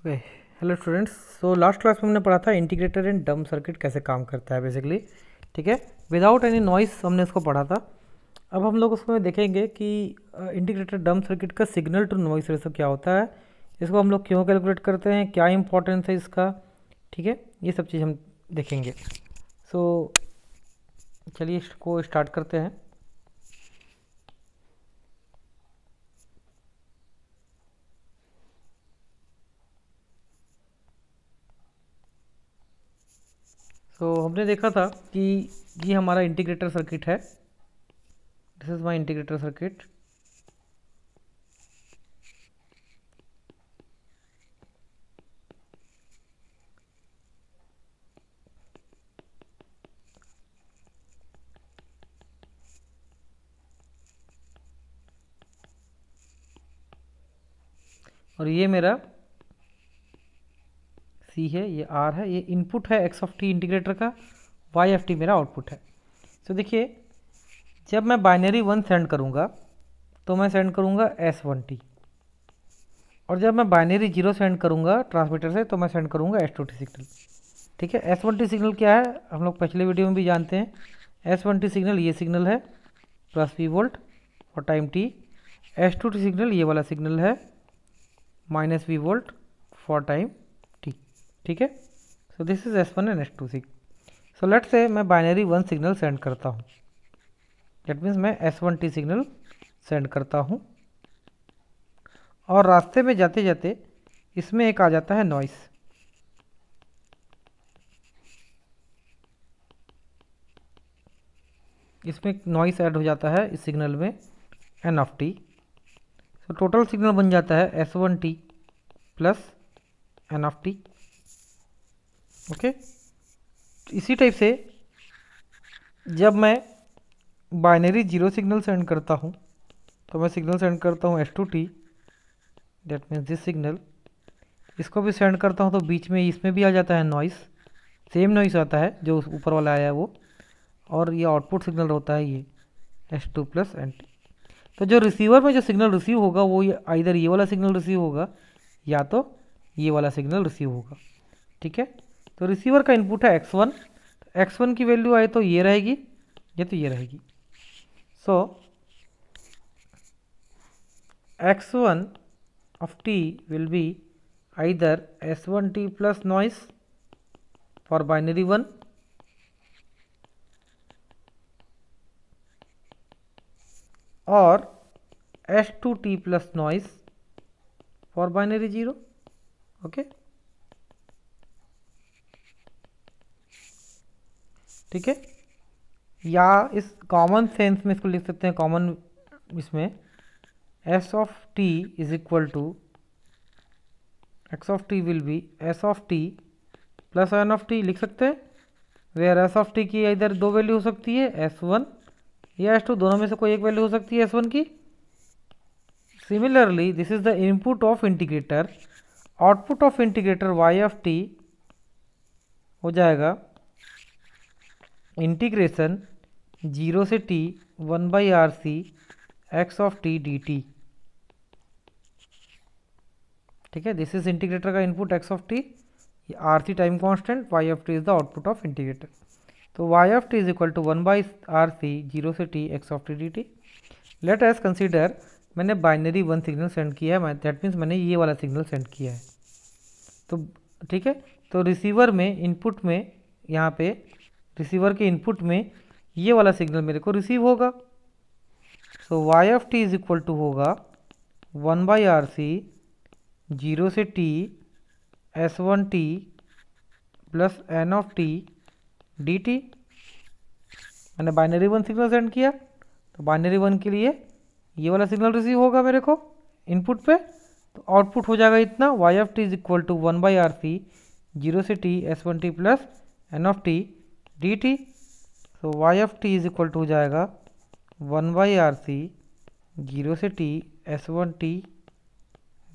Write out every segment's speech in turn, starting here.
Okay, hello students. So last class में हमने पढ़ा था इंटीग्रेटर एंड डम्प सर्किट कैसे काम करता है बेसिकली। ठीक है, विदाउट एनी नॉइस हमने इसको पढ़ा था। अब हम लोग उसमें देखेंगे कि इंटीग्रेटर डम्प सर्किट का सिग्नल टू नॉइस रेशो क्या होता है, इसको हम लोग क्यों कैलकुलेट करते हैं, क्या इंपॉर्टेंस है इसका। ठीक है, ये सब चीज़ हम देखेंगे। सो चलिए इसको स्टार्ट करते हैं। तो हमने देखा था कि ये हमारा इंटीग्रेटर सर्किट है। This is my integrator circuit. और ये मेरा सी है, ये आर है, ये इनपुट है एक्स ऑफ टी इंटीग्रेटर का, वाई एफ टी मेरा आउटपुट है। तो देखिए, जब मैं बाइनरी वन सेंड करूँगा तो मैं सेंड करूँगा S1T, और जब मैं बाइनरी जीरो सेंड करूँगा ट्रांसमीटर से तो मैं सेंड करूँगा S2T सिग्नल। ठीक है, S1T सिग्नल क्या है हम लोग पिछले वीडियो में भी जानते हैं। S1T सिग्नल ये सिग्नल है प्लस V वोल्ट और टाइम T। S2T सिग्नल ये वाला सिग्नल है minus V volt for time T। ठीक है, so this is S1 and S2 signal. So let's say मैं बाइनरी वन सिग्नल सेंड करता हूँ, दैट मीन्स मैं S1T सिग्नल सेंड करता हूँ, और रास्ते में जाते जाते इसमें एक आ जाता है नॉइस। इसमें नॉइस ऐड हो जाता है इस सिग्नल में N ऑफ टी। तो टोटल सिग्नल बन जाता है S1T plus N of T. Okay, इसी टाइप से जब मैं बाइनरी जीरो सिग्नल सेंड करता हूँ तो मैं सिग्नल सेंड करता हूँ S2T, that means this signal. इसको भी सेंड करता हूँ तो बीच में इसमें भी आ जाता है नॉइस, सेम नॉइस आता है जो ऊपर वाला आया है वो, और ये आउटपुट सिग्नल होता है ये S2 प्लस NT। तो जो रिसीवर में जो सिग्नल रिसीव होगा वो इधर ये वाला सिग्नल रिसीव होगा या तो ये वाला सिग्नल रिसीव होगा। ठीक है, तो रिसीवर का इनपुट है X1, X1 की वैल्यू आए तो ये रहेगी या तो ये रहेगी। सो X1 of t will be either S1T plus noise for binary 1 or S2T plus noise for binary 0। Okay, ठीक है, या इस कॉमन सेंस में इसको लिख सकते हैं, कॉमन इसमें S of t is equal to X of t will be S of t plus N of t लिख सकते हैं, वेयर S of t की इधर दो वैल्यू हो सकती है S1 या S2, दोनों में से कोई एक वैल्यू हो सकती है S1 की। Similarly this is the input of integrator, output of integrator y of t हो जाएगा इंटीग्रेशन 0 से t 1/RC x of t dt। ठीक है, दिस इज इंटीग्रेटर का input x of t, RC time constant, y of t is the output of integrator. तो y of t is equal to 1/RC 0 से t x of t dt। Let us consider मैंने binary one signal send किया है, that means मैंने ये वाला signal send किया है। तो ठीक है, तो रिसीवर में इनपुट में, यहाँ पे रिसीवर के इनपुट में ये वाला सिग्नल मेरे को रिसीव होगा। So y of t is equal to होगा 1/RC 0 से t S1T plus N of t dt। मैंने बाइनरी वन सिग्नल सेंड किया तो बाइनरी वन के लिए ये वाला सिग्नल रिसीव होगा मेरे को इनपुट पे, तो आउटपुट हो जाएगा इतना y of T is equal to 1/RC 0 से t S1T plus N of t dt। तो y of T is equal to हो जाएगा 1/RC 0 से t S1T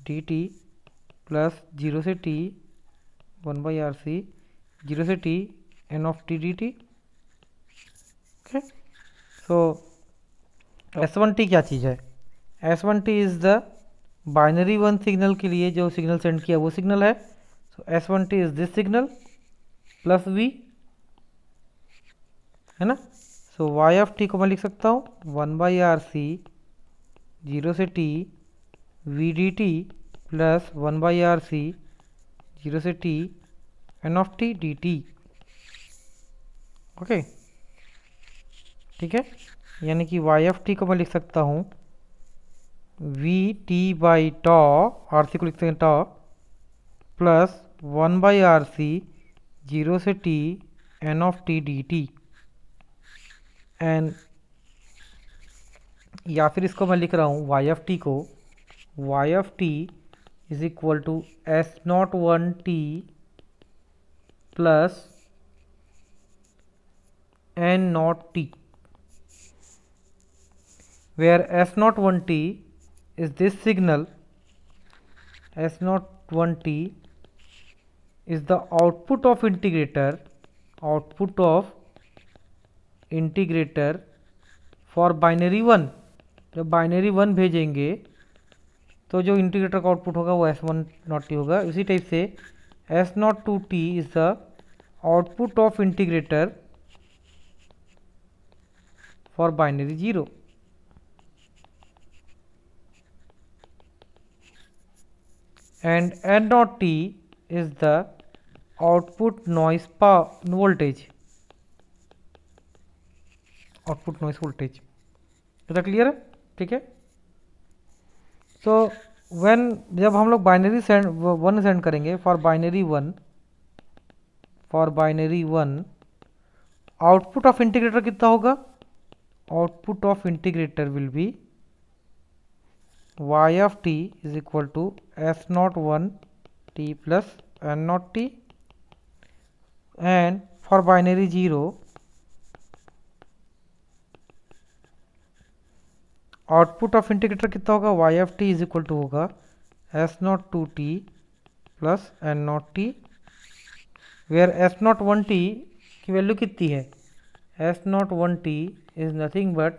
dt प्लस 0 से t 1/RC 0 से t N of t dt। Okay, so S1T क्या चीज़ है? S1T is the binary one signal के लिए जो सिग्नल सेंड किया वो सिग्नल है, सो S1t is this signal plus V, है ना। सो y ऑफ टी को मैं लिख सकता हूँ 1/RC 0 से t V dt plus 1/RC 0 से t n of T dt। Okay, ठीक है, यानी कि y ऑफ टी को मैं लिख सकता हूँ V T by tau, R C को लिखते हैं टॉ, प्लस 1/RC 0 से t n of T D T, and या फिर इसको मैं लिख रहा हूँ y ऑफ टी को y of T is equal to S01t plus N0t, where S01t is this signal, S01t is the output of integrator for binary 1। जब binary 1 भेजेंगे तो जो इंटीग्रेटर का आउटपुट होगा वो S1t होगा। इसी टाइप से S02t is the output of integrator for binary 0, and N0t is the output noise voltage, output noise voltage. इतना क्लियर है, ठीक है। सो व्हेन जब हम लोग बाइनरी वन सेंड करेंगे for binary one, output of integrator कितना होगा, output of integrator will be y of t is equal to S01t plus N0t, and for binary 0 output of integrator कितना होगा, y of t is equal to होगा S02t plus N0t, where S01t की value कितनी है, S01t is nothing but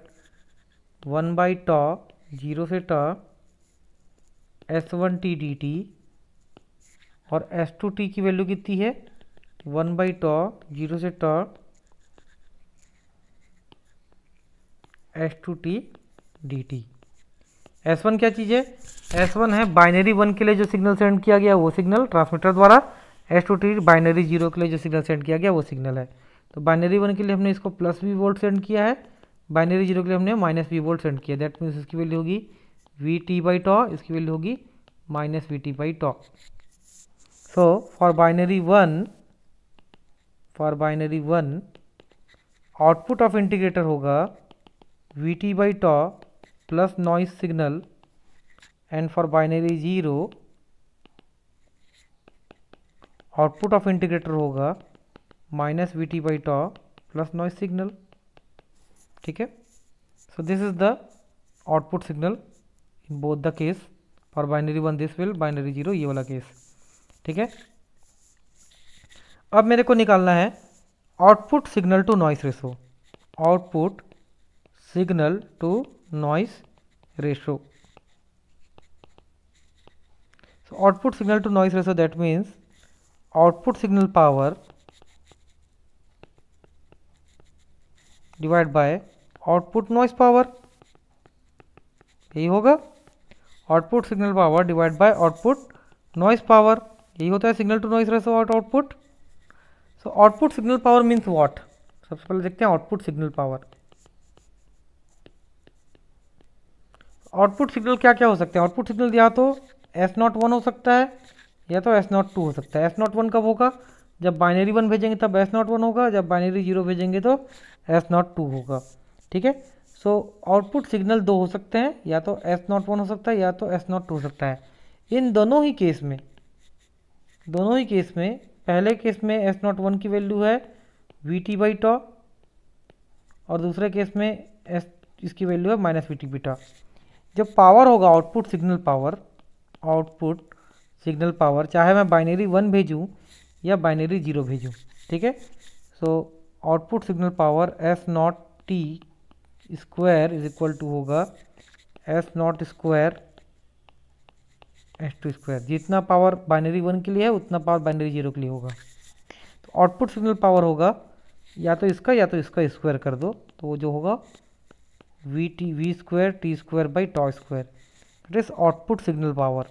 1/tau 0 से tau S1t dt, और S2t की value कितनी है 1/tau 0 से tau S2t dt। S1 क्या चीज़ है, S1 है बाइनरी 1 के लिए जो सिग्नल सेंड किया गया वो सिग्नल ट्रांसमीटर द्वारा, S2t बाइनरी 0 के लिए जो सिग्नल सेंड किया गया वो सिग्नल है। तो बाइनरी 1 के लिए हमने इसको प्लस V वोल्ट सेंड किया है, बाइनरी 0 के लिए हमने माइनस V वोल्ट सेंड किया, दैट मीन्स इसकी वैल्यू होगी VT/tau, इसकी वैल्यू होगी -VT/tau। So for binary 1 output of integrator होगा VT/tau plus noise signal, and for binary 0 output of integrator होगा -VT/tau प्लस नॉइस सिग्नल, ठीक है। So this is the output signal in both the case, for binary 1 this will, binary 0 ये वाला case, ठीक है। अब मेरे को निकालना है output signal to noise ratio, output signal to noise ratio. So output signal to noise ratio, that means output signal power divided by output noise power, यही होगा। Output signal power divide bye output noise power, यही होता है signal to noise ratio और output. So output signal power means what, सबसे पहले देखते हैं output signal power. Output signal क्या क्या हो सकते हैं, आउटपुट सिग्नल या तो S01 हो सकता है या तो S02 हो सकता है। S01 कब होगा, जब बाइनरी 1 भेजेंगे तब S01 होगा, जब बाइनरी 0 भेजेंगे तो S02 होगा, ठीक है। सो आउटपुट सिग्नल दो हो सकते हैं, या तो S01 हो सकता है या तो S02 हो सकता है। इन दोनों ही केस में पहले केस में S01 की वैल्यू है VT/tau और दूसरे केस में इसकी वैल्यू है -VT/tau। जब पावर होगा आउटपुट सिग्नल पावर चाहे मैं बाइनरी 1 भेजूँ या बाइनरी 0 भेजूँ, ठीक है। So output signal power S0t square is equal to होगा S0 स्क्वायर s2 जितना पावर बाइनरी 1 के लिए है उतना पावर बाइनरी 0 के लिए होगा। तो आउटपुट सिग्नल पावर होगा या तो इसका स्क्वायर कर दो, तो वो जो होगा v square T square by tau square, it is output signal power,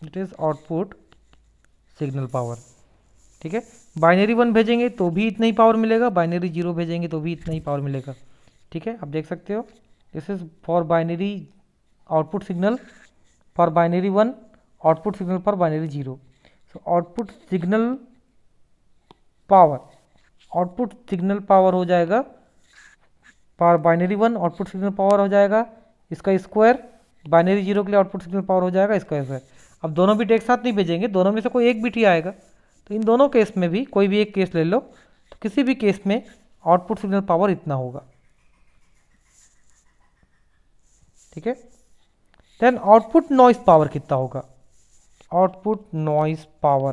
it is output signal power. ठीक है, बाइनरी 1 भेजेंगे तो भी इतना ही पावर मिलेगा, बाइनरी 0 भेजेंगे तो भी इतना ही पावर मिलेगा। ठीक है, आप देख सकते हो this is for binary output signal for binary 1, output signal for binary 0। So output signal power हो जाएगा for binary 1, output signal power हो जाएगा इसका स्क्वायर, बाइनरी 0 के लिए आउटपुट सिग्नल पावर हो जाएगा इसका स्क्वायर। अब दोनों बिट एक साथ नहीं भेजेंगे, दोनों में से कोई एक बिट ही आएगा, तो इन दोनों केस में भी कोई भी एक केस ले लो, तो किसी भी केस में आउटपुट सिग्नल पावर इतना होगा। ठीक है, देन आउटपुट नॉइस पावर कितना होगा, आउटपुट नॉइस पावर।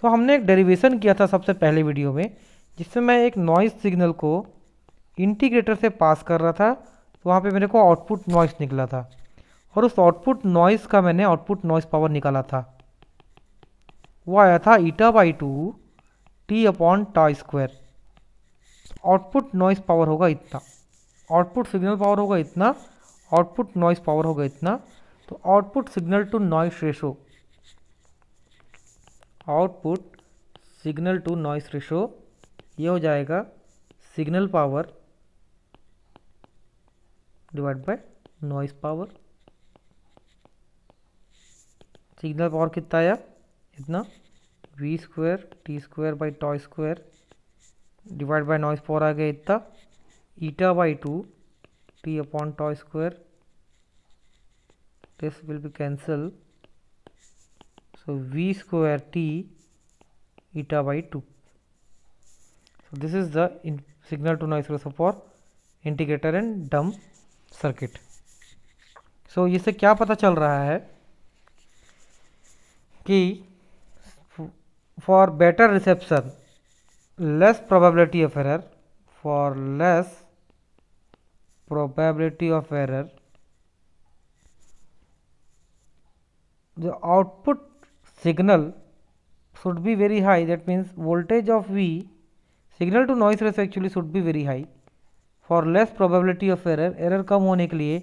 तो हमने एक डेरिवेशन किया था सबसे पहले वीडियो में, जिसमें मैं एक नॉइस सिग्नल को इंटीग्रेटर से पास कर रहा था, तो वहाँ पे मेरे को आउटपुट नॉइस निकला था, और उस आउटपुट नॉइस का मैंने आउटपुट नॉइस पावर निकाला था, वो आया था η/2 t/τ²। आउटपुट नॉइस पावर होगा इतना, आउटपुट सिग्नल पावर होगा इतना, आउटपुट नॉइस पावर होगा इतना। तो output signal to noise ratio, output signal to noise ratio ये हो जाएगा signal power divide by noise power. Signal power कितना आया, इतना v square T square by tau square divide by noise power आ गया इतना η/2 t/τ²। this will be cancel, so v square t η/2। so this is the signal to noise ratio for integrator and dumb circuit। so इससे क्या पता चल रहा है कि for better reception, less probability of error, for less probability of error, the output signal should be very high, that means voltage of V, signal to noise ratio actually should be very high for less probability of error। Error कम होने के लिए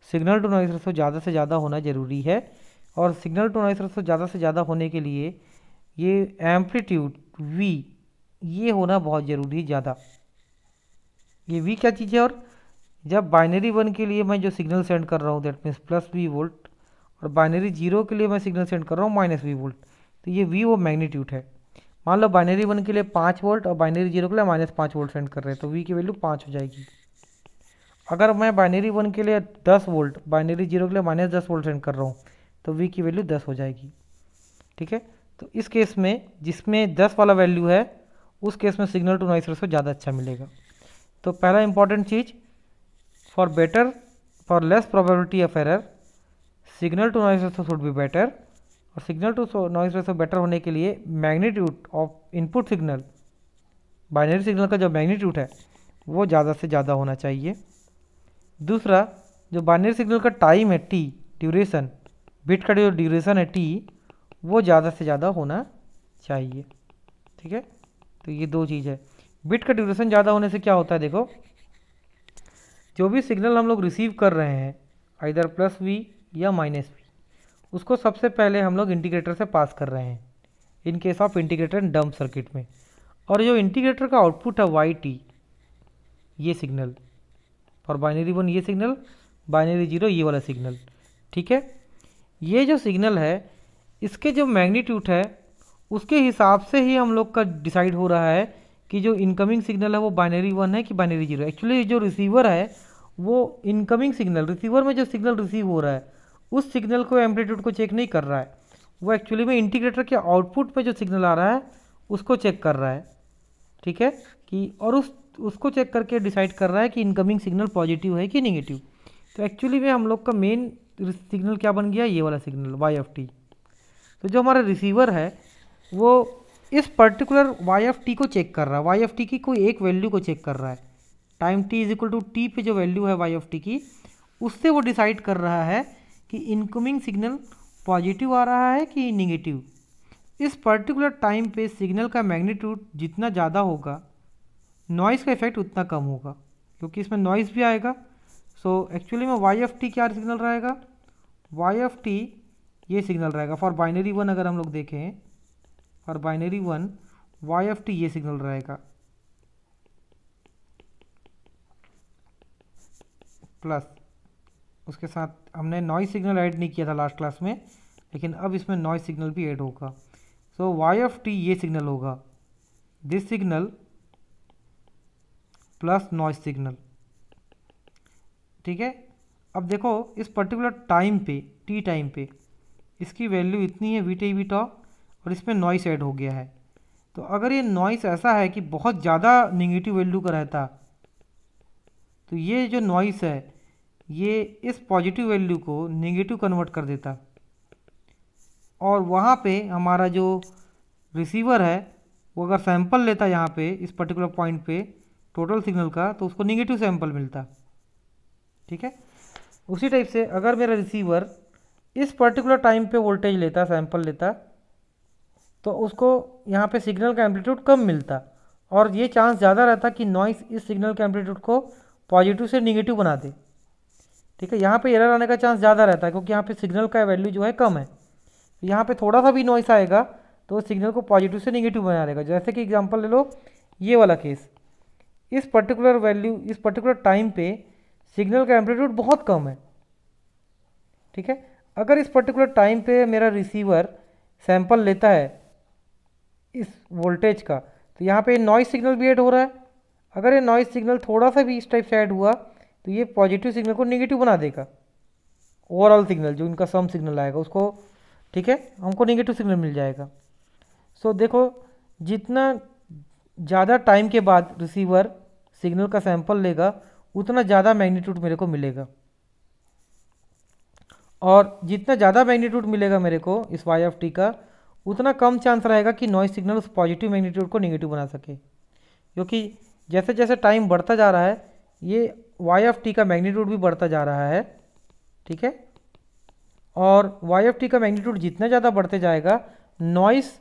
signal to noise ratio ज़्यादा से ज़्यादा होना ज़रूरी है, और सिग्नल टू नॉइस रेशो ज़्यादा से ज़्यादा होने के लिए ये एम्पलीट्यूड V ये होना बहुत ज़रूरी है ज़्यादा। ये V क्या चीज़ है, और जब बाइनरी 1 के लिए मैं जो सिग्नल सेंड कर रहा हूँ दैट मीन्स +V वोल्ट, और बाइनरी 0 के लिए मैं सिग्नल सेंड कर रहा हूँ -V वोल्ट, तो ये V वो मैग्नीट्यूड है। मान लो बाइनरी 1 के लिए 5 वोल्ट और बाइनरी 0 के लिए -5 वोल्ट सेंड कर रहे हैं, तो V की वैल्यू 5 हो जाएगी। अगर मैं बाइनरी 1 के लिए 10 वोल्ट, बाइनरी 0 के लिए -10 वोल्ट सेंड कर रहा हूँ, तो V की वैल्यू 10 हो जाएगी। ठीक है, तो इस केस में जिसमें 10 वाला वैल्यू है उस केस में सिग्नल टू नॉइस रेशो ज़्यादा अच्छा मिलेगा। तो पहला इंपॉर्टेंट चीज़, for less probability of error signal to noise ratio should be better, और signal to noise ratio better होने के लिए magnitude of input signal, binary signal का जो मैग्नीट्यूड है वो ज़्यादा से ज़्यादा होना चाहिए। दूसरा, जो बाइनरी सिग्नल का टाइम है t, ड्यूरेशन, बिट का जो ड्यूरेशन है t, वो ज़्यादा से ज़्यादा होना चाहिए। ठीक है, तो ये दो चीज़ है। बिट का ड्यूरेशन ज़्यादा होने से क्या होता है, देखो जो भी सिग्नल हम लोग रिसीव कर रहे हैं आइदर +V या -V, उसको सबसे पहले हम लोग इंटीग्रेटर से पास कर रहे हैं in case of integrator and dump circuit में। और जो इंटीग्रेटर का आउटपुट है YT, ये सिग्नल फॉर बाइनरी 1 ये सिग्नल, बाइनरी 0 ये वाला सिग्नल। ठीक है, ये जो सिग्नल है इसके जो मैग्नीट्यूड है उसके हिसाब से ही हम लोग का डिसाइड हो रहा है कि जो इनकमिंग सिग्नल है वो बाइनरी 1 है कि बाइनरी 0 है। एक्चुअली जो रिसीवर है वो इनकमिंग सिग्नल, रिसीवर में जो सिग्नल रिसीव हो रहा है उस सिग्नल को एम्पलीट्यूड को चेक नहीं कर रहा है, वो एक्चुअली में इंटीग्रेटर के आउटपुट पे जो सिग्नल आ रहा है उसको चेक कर रहा है। ठीक है, कि और उसको चेक करके डिसाइड कर रहा है कि इनकमिंग सिग्नल पॉजिटिव है कि नेगेटिव। तो एक्चुअली में हम लोग का मेन सिग्नल क्या बन गया, ये वाला सिग्नल y(t). तो जो हमारा रिसीवर है वो इस पर्टिकुलर y(t) को चेक कर रहा है, y(t) की कोई एक वैल्यू को चेक कर रहा है। टाइम t = t पे जो वैल्यू है y(t) की, उससे वो डिसाइड कर रहा है कि इनकमिंग सिग्नल पॉजिटिव आ रहा है कि निगेटिव। इस पर्टिकुलर टाइम पे सिग्नल का मैग्नीट्यूड जितना ज़्यादा होगा नॉइज़ का इफेक्ट उतना कम होगा, क्योंकि इसमें नॉइज़ भी आएगा। सो एक्चुअली में वाई एफ टी क्या सिग्नल रहेगा, वाई एफ टी ये सिग्नल रहेगा। फॉर बाइनरी वन अगर हम लोग देखें, for binary one Y F T ये सिग्नल रहेगा प्लस, उसके साथ हमने नॉइज सिग्नल ऐड नहीं किया था लास्ट क्लास में, लेकिन अब इसमें नॉइज सिग्नल भी ऐड होगा। सो वाई एफ टी ये सिग्नल होगा, this signal plus noise signal. ठीक है, अब देखो इस पर्टिकुलर टाइम पे, टी टाइम पे इसकी वैल्यू इतनी है वी टी वी टॉ, और इसमें नॉइस ऐड हो गया है। तो अगर ये नॉइस ऐसा है कि बहुत ज़्यादा नेगेटिव वैल्यू का रहता, तो ये जो नॉइस है ये इस पॉजिटिव वैल्यू को नेगेटिव कन्वर्ट कर देता, और वहाँ पे हमारा जो रिसीवर है वो अगर सैंपल लेता यहाँ पे इस पर्टिकुलर पॉइंट पे टोटल सिग्नल का, तो उसको नेगेटिव सैंपल मिलता। ठीक है, उसी टाइप से अगर मेरा रिसीवर इस पर्टिकुलर टाइम पे वोल्टेज लेता, सैंपल लेता, तो उसको यहाँ पे सिग्नल का एम्पलीट्यूड कम मिलता, और ये चांस ज़्यादा रहता कि नॉइस इस सिग्नल के एम्पलीट्यूड को पॉजिटिव से नेगेटिव बना दे। ठीक है, यहाँ पे एरर आने का चांस ज़्यादा रहता है, क्योंकि यहाँ पे सिग्नल का वैल्यू जो है कम है। यहाँ पे थोड़ा सा भी नॉइस आएगा तो सिग्नल को पॉजिटिव से नेगेटिव बना देगा। जैसे कि एग्जांपल ले लो ये वाला केस, इस पर्टिकुलर वैल्यू, इस पर्टिकुलर टाइम पे सिग्नल का एम्पलीट्यूड बहुत कम है। ठीक है, अगर इस पर्टिकुलर टाइम पे मेरा रिसीवर सैंपल लेता है इस वोल्टेज का, तो यहाँ पे नॉइस सिग्नल भी ऐड हो रहा है। अगर ये नॉइस सिग्नल थोड़ा सा भी इस टाइप से ऐड हुआ तो ये पॉजिटिव सिग्नल को नेगेटिव बना देगा। ओवरऑल सिग्नल जो इनका सम सिग्नल आएगा उसको, ठीक है, हमको नेगेटिव सिग्नल मिल जाएगा। सो देखो जितना ज़्यादा टाइम के बाद रिसीवर सिग्नल का सैंपल लेगा उतना ज़्यादा मैग्नीट्यूड मेरे को मिलेगा, और जितना ज़्यादा मैग्नीट्यूड मिलेगा मेरे को इस वाई एफ टी का, उतना कम चांस रहेगा कि नॉइस सिग्नल उस पॉजिटिव मैग्नीट्यूड को नेगेटिव बना सके। क्योंकि जैसे जैसे टाइम बढ़ता जा रहा है ये वाई एफ टी का मैग्नीट्यूड भी बढ़ता जा रहा है। ठीक है, और वाई एफ टी का मैग्नीट्यूड जितना ज़्यादा बढ़ते जाएगा नॉइस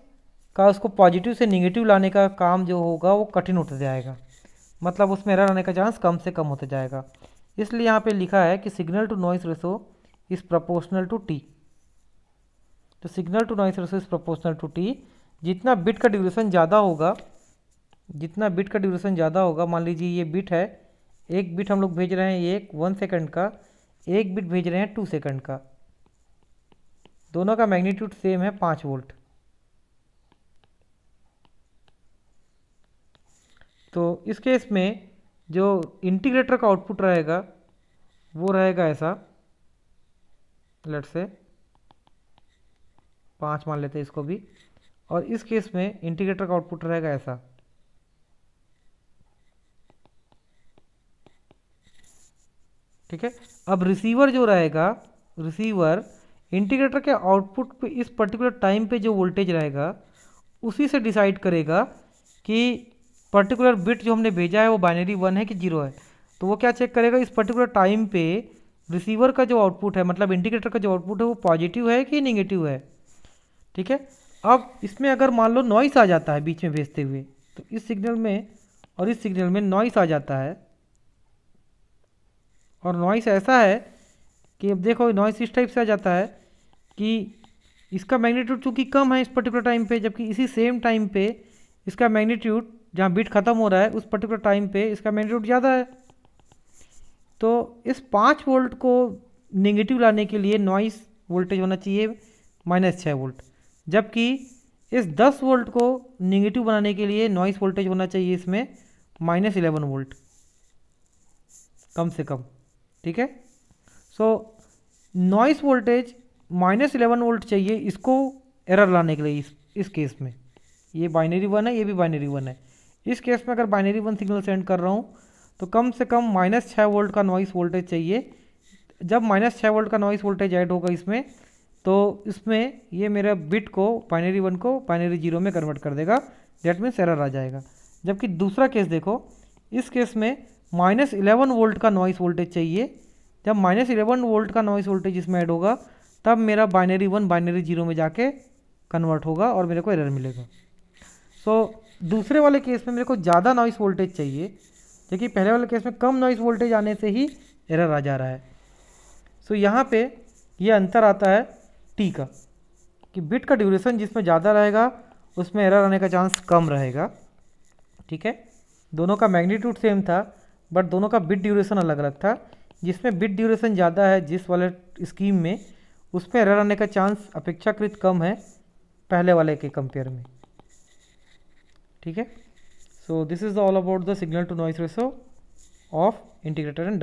का उसको पॉजिटिव से नेगेटिव लाने का काम जो होगा वो कठिन होता जाएगा, मतलब उसमें एरर आने का चांस कम से कम होता जाएगा। इसलिए यहाँ पे लिखा है कि signal to noise ratio is proportional to T. तो signal to noise ratio is proportional to T. जितना बिट का ड्यूरेशन ज़्यादा होगा, जितना बिट का ड्यूरेशन ज़्यादा होगा, मान लीजिए ये बिट है, एक बिट हम लोग भेज रहे हैं एक 1 सेकंड का, एक बिट भेज रहे हैं 2 सेकंड का, दोनों का मैग्नीट्यूड सेम है 5 वोल्ट। तो इस केस में जो इंटीग्रेटर का आउटपुट रहेगा वो रहेगा ऐसा, लेट से 5 मान लेते हैं इसको भी, और इस केस में इंटीग्रेटर का आउटपुट रहेगा ऐसा। ठीक है, अब रिसीवर जो रहेगा, रिसीवर इंटीग्रेटर के आउटपुट पे इस पर्टिकुलर टाइम पे जो वोल्टेज रहेगा उसी से डिसाइड करेगा कि पर्टिकुलर बिट जो हमने भेजा है वो बाइनरी 1 है कि 0 है। तो वो क्या चेक करेगा, इस पर्टिकुलर टाइम पे रिसीवर का जो आउटपुट है, मतलब इंडिकेटर का जो आउटपुट है वो पॉजिटिव है कि नेगेटिव है। ठीक है, अब इसमें अगर मान लो नॉइस आ जाता है बीच में भेजते हुए, तो इस सिग्नल में और इस सिग्नल में नॉइस आ जाता है, और नॉइस ऐसा है कि अब देखो नॉइस इस टाइप से आ जाता है कि इसका मैग्नीट्यूड चूँकि कम है इस पर्टिकुलर टाइम पे, जबकि इसी सेम टाइम पे इसका मैग्नीट्यूड जहाँ बिट ख़त्म हो रहा है उस पर्टिकुलर टाइम पे इसका मैग्नीट्यूड ज़्यादा है। तो इस 5 वोल्ट को नेगेटिव लाने के लिए नॉइस वोल्टेज होना चाहिए -6 वोल्ट, जबकि इस 10 वोल्ट को नेगेटिव बनाने के लिए नॉइस वोल्टेज होना चाहिए इसमें -11 वोल्ट कम से कम। ठीक है, सो नॉइस वोल्टेज -11 वोल्ट चाहिए इसको एरर लाने के लिए। इस केस में ये बाइनरी 1 है, ये भी बाइनरी 1 है। इस केस में अगर बाइनरी 1 सिग्नल सेंड कर रहा हूँ तो कम से कम -6 वोल्ट का नॉइस वोल्टेज चाहिए। जब -6 वोल्ट का नॉइस वोल्टेज ऐड होगा इसमें, तो इसमें ये मेरा बिट को बाइनरी 1 को बाइनरी 0 में कन्वर्ट कर देगा, दैट मीन्स एरर आ जाएगा। जबकि दूसरा केस देखो, इस केस में -11 वोल्ट का नॉइस वोल्टेज चाहिए जब -11 वोल्ट का नॉइस वोल्टेज इसमें ऐड होगा तब मेरा बाइनरी 1 बाइनरी 0 में जाके कन्वर्ट होगा और मेरे को एरर मिलेगा। सो दूसरे वाले केस में मेरे को ज़्यादा नॉइस वोल्टेज चाहिए, क्योंकि पहले वाले केस में कम नॉइस वोल्टेज आने से ही एरर आ जा रहा है। सो यहाँ पे ये अंतर आता है टी का, कि बिट का ड्यूरेशन जिसमें ज़्यादा रहेगा उसमें एरर आने का चांस कम रहेगा। ठीक है, दोनों का मैग्नीट्यूड सेम था बट दोनों का बिट ड्यूरेशन अलग अलग था। जिसमें बिट ड्यूरेशन ज़्यादा है जिस वाले स्कीम में, उसमें एरर आने का चांस अपेक्षाकृत कम है पहले वाले के कंपेयर में। ठीक है, so this is all about the signal to noise ratio of integrator and